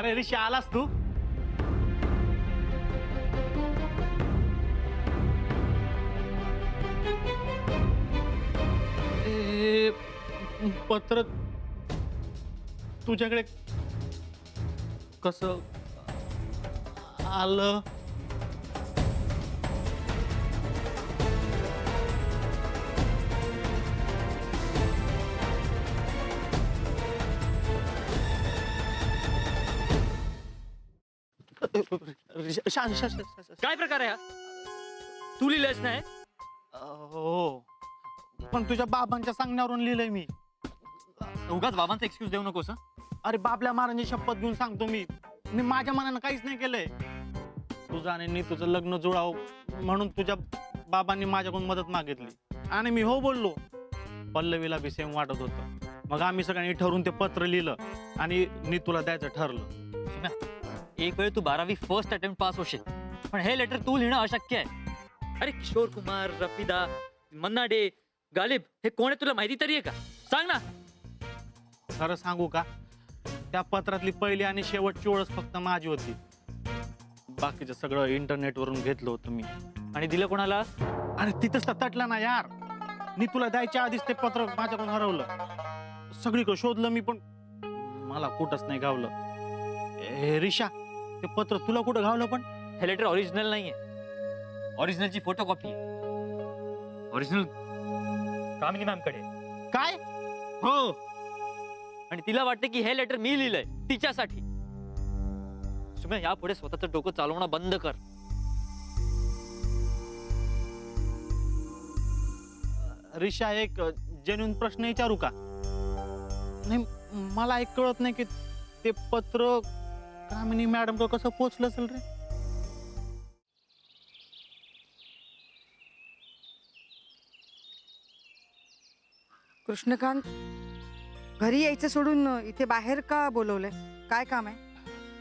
अरे ऋषी आलास तू? ए, पत्र तुझ्याकडे कसं आलं? काय प्रकार आहे हा? तू लिहिलंयस नाही? हो, पण तुझ्या बाबांच्या सांगण्यावरून लिहिलंय मी. उगाच बाबांचा एक्सक्यूज देऊ नकोस हं? अरे बाबल्या महाराजांची शपथ घेऊन सांगतो मी माझ्या मनानं काहीच नाही केलंय. तुझं आणि तुझं लग्न जुळावं म्हणून तुझ्या बाबांनी माझ्याकडून मदत मागितली आणि मी हो बोललो. पल्लवीला बी सेम वाटत होतं. मग आम्ही सगळ्यांनी ठरवून ते पत्र लिहिलं आणि तुला द्यायचं ठरलं. एक वेळ तू 12वी फर्स्ट अटेम्प्ट पास होशील, पण हे लेटर तू लिहिणं अशक्य आहे. अरे किशोर कुमार, रफिदा, मन्ना डे, गालिब हे कोण आहे तुला माहिती तरी आहे का? सांग ना. खरं सांगू का, त्या पत्रातली पहिली आणि शेवटची ओळख फक्त माझी होती. बाकीचं सगळं इंटरनेटवरून घेतलं होतं मी. आणि दिलं कोणाला? अरे तिथंच तर तटलं ना यार. मी तुला द्यायच्या आधीच ते पत्र माझ्याकडून हरवलं. सगळीकडे शोधलं मी, पण मला कुठंच नाही गावलं. हे रिशा, ते पत्र तुला कुठं गावलं? पण हे लेटर ओरिजिनल नाहीये. ओरिजिनलची फोटोकॉपी आहे. ओरिजिनल कामिनी मॅम कडे. काय? हो. आणि तिला वाटते की हे लेटर मी लिहिलंय तिच्यासाठी. सुम्या, यापुढे स्वतःचं डोकं चालवणं बंद कर. रिशा, एक जेन्युइन प्रश्न विचारू का? नाही, मला एक कळत नाही की ते पत्र कामिनी मॅडम कडे कसं पोहोचलं असेल रे? कृष्णकांत, घरी यायचं सोडून इथे बाहेर का बोलवलंय? काय काम आहे?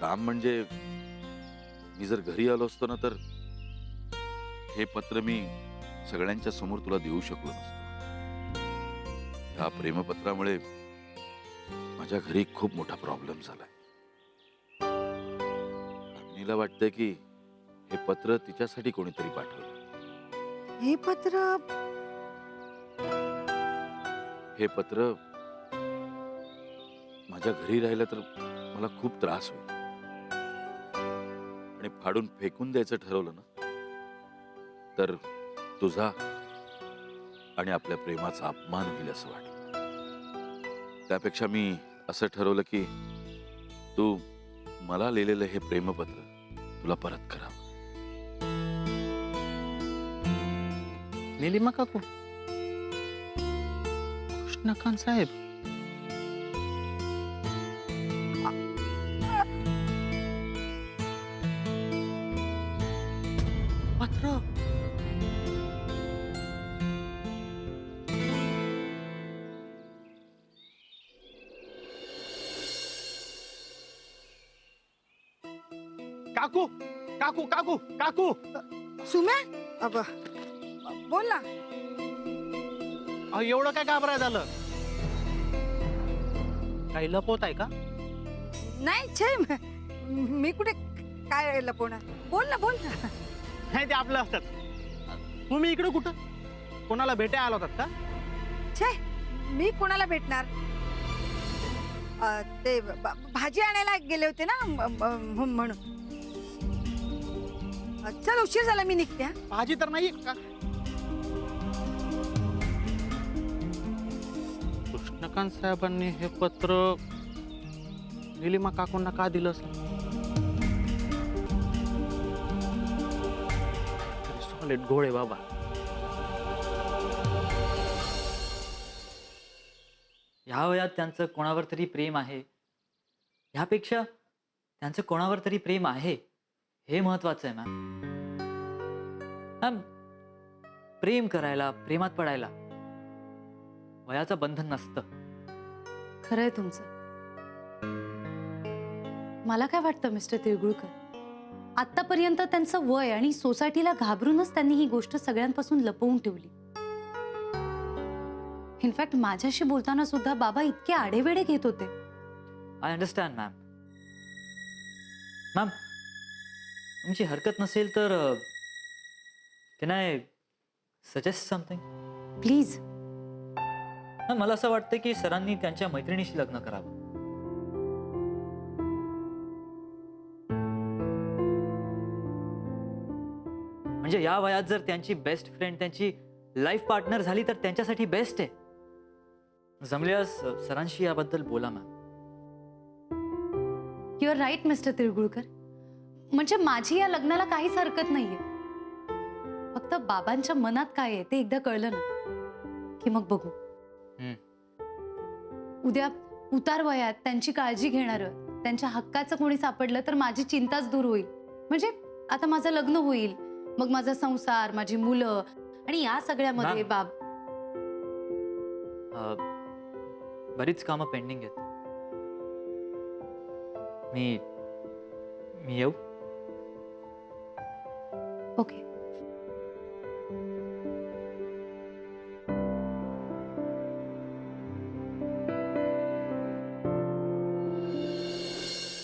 काम म्हणजे मी जर घरी आलो असतो ना तर हे पत्र मी सगळ्यांच्या समोर तुला देऊ शकलो नसतो. ह्या प्रेमपत्रामुळे माझ्या घरी खूप मोठा प्रॉब्लेम झालाय. कामिनीला वाटतंय की हे पत्र तिच्यासाठी कोणीतरी पाठवलं. हे पत्र हे पत्र माझ्या घरी राहिलं तर मला खूप त्रास होईल आणि फाडून फेकून द्यायचं ठरवलं ना तर तुझा आणि आपल्या प्रेमाचा अपमान होईल असं वाटलं. त्यापेक्षा मी असं ठरवलं की तू मला लिहिलेलं हे प्रेमपत्र तुला परत करावं. नीलिमा काकू, कृष्णकांत साहेब, पत्र. काकू काकू काकू काकू. सुम्या, अब बोल ना. एवढं काय घाबराय झालं? काही लपवत आहे का? नाही छे, मी कुठे काय लपवणार? बोल ना, बोल ना. नाही, ते आपलं असतात. तुम्ही इकडे कुठं? कोणाला भेटायला आला होतात का? छे, मी कोणाला भेटणार? ते भाजी आणायला गेले होते ना, म्हणून. चल, उशीर झाला, मी निघते. भाजी तर नाही का? कृष्णकांत साहेबांनी हे पत्र निलिमा काकूंना का दिलं असेल? सॉलिड घोळ आहे बाबा. ह्या वयात त्यांचं कोणावर तरी प्रेम आहे, ह्यापेक्षा त्यांचं कोणावर तरी प्रेम आहे हे महत्वाचं आहे. मॅम, प्रेम करायला, प्रेमात पडायला वयाचं बंधन नसतं. खरंय तुमचं. मला काय वाटतं मिस्टर तिळगुळकर, आतापर्यंत त्यांचं वय आणि सोसायटीला घाबरूनच त्यांनी ही गोष्ट सगळ्यांपासून लपवून ठेवली. इनफॅक्ट माझ्याशी बोलताना सुद्धा बाबा इतके आढेवेढे घेत होते. आय अंडरस्टँड मॅम, मॅम तुमची हरकत नसेल तर can I suggest something? Please. मला असं वाटतं की सरांनी त्यांच्या मैत्रिणीशी लग्न करावं. म्हणजे या वयात जर त्यांची बेस्ट फ्रेंड त्यांची लाईफ पार्टनर झाली तर त्यांच्यासाठी बेस्ट आहे. जमल्यास सरांशी याबद्दल बोला ma'am. You are right mister Tilgulkar. म्हणजे माझी या लग्नाला काहीच हरकत नाहीये. फक्त बाबांच्या मनात काय आहे ते एकदा कळलं ना की मग बघू. उद्या उतार वयात त्यांची काळजी घेणारं त्यांच्या हक्काचं कोणी सापडलं तर माझी चिंताच दूर होईल. म्हणजे आता माझं लग्न होईल, मग माझा संसार, माझी मुलं आणि या सगळ्यामध्ये मॅम. बाब बरीच कामं पेंडिंग आहेत. मी येऊ? ओके.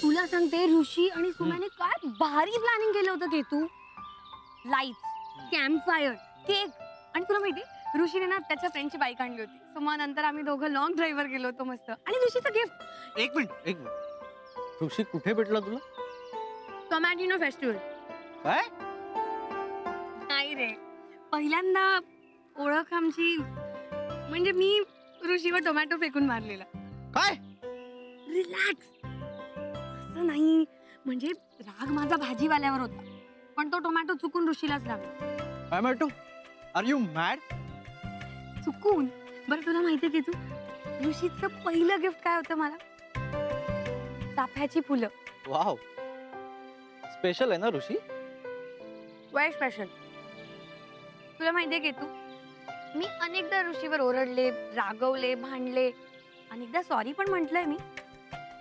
तुला सांगते ऋषी आणि सुम्याने काय भारी प्लॅनिंग केलं होतं ते तू. लाईट्स, कॅम्प फायर, केक आणि तुला माहिती ऋषीने ना त्याच्या फ्रेंडची बाईक आणली होती. सो मग नंतर आम्ही दोघं लॉंग ड्राईव्हवर गेलो होतो मस्त. आणि ऋषीचं गिफ्ट एक मिनिट ऋषी कुठे भेटला तुला? टोमॅटिनो फेस्टिवल. काय? नाही रे, पहिल्यांदा ओळख आमची म्हणजे मी ऋषीवर टोमॅटो फेकून मारलेला. काय? रिलॅक्स, असं नाही. म्हणजे राग माझा भाजीवाल्यावर होता पण तो टोमॅटो चुकून ऋषीलाच लागला. टोमॅटो? Are you mad? चुकून. बरं तुला माहितीये की तू ऋषीचं पहिलं गिफ्ट काय होतं मला? चाफ्याची फुलं. वाव, स्पेशल आहे ना ऋषी? Y special? तुला माहितीये की तू मी अनेकदा ऋषीवर ओरडले, रागवले, भांडले, अनेकदा सॉरी पण म्हटलंय मी.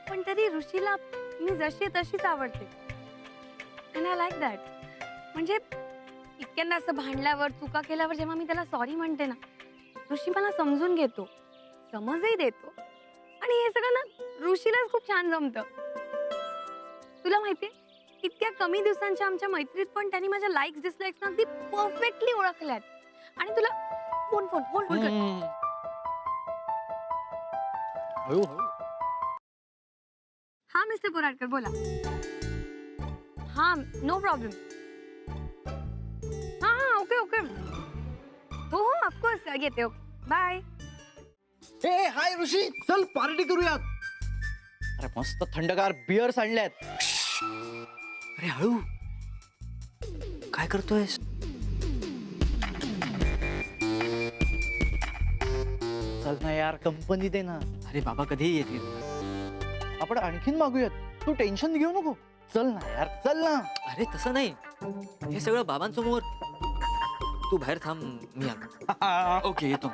पण तरी ऋषीला मी जशी आहे तशीच आवडते. And I like that. म्हणजे इतक्यांदा असं भांडल्यावर, चुका केल्यावर जेव्हा मी त्याला सॉरी म्हणते ना, ऋषी मला समजून घेतो, समजही देतो. आणि हे सगळं ना ऋषीलाच खूप छान जमतं. तुला माहितीये इतक्या कमी दिवसांच्या आमच्या मैत्रीत पण त्यांनी माझ्या लाईक्स डिसलाईक्स ना अगदी परफेक्टली ओळखल्यात. आणि तुला फोन होल्ड कर. हळू हळू. हा मिस्टर बोराडकर बोला. हा नो प्रॉब्लेम. हा ओके ओके. हो हो ऑफकोर्स येते. Okay bye. ए हाय ऋषी, चल पार्टी करूयात. अरे मस्त थंडगार बिअर्स आणल्यात. अरे हळू, काय करतोयस? चल ना यार, कंपनी दे ना. अरे बाबा कधीही येतील. आपण आणखीन मागूयात, तू टेन्शन घेऊ नको. चल ना यार, चल ना. अरे तसं नाही, हे सगळं बाबांसमोर. तू बाहेर थांब, मी आलो. ओके येतो.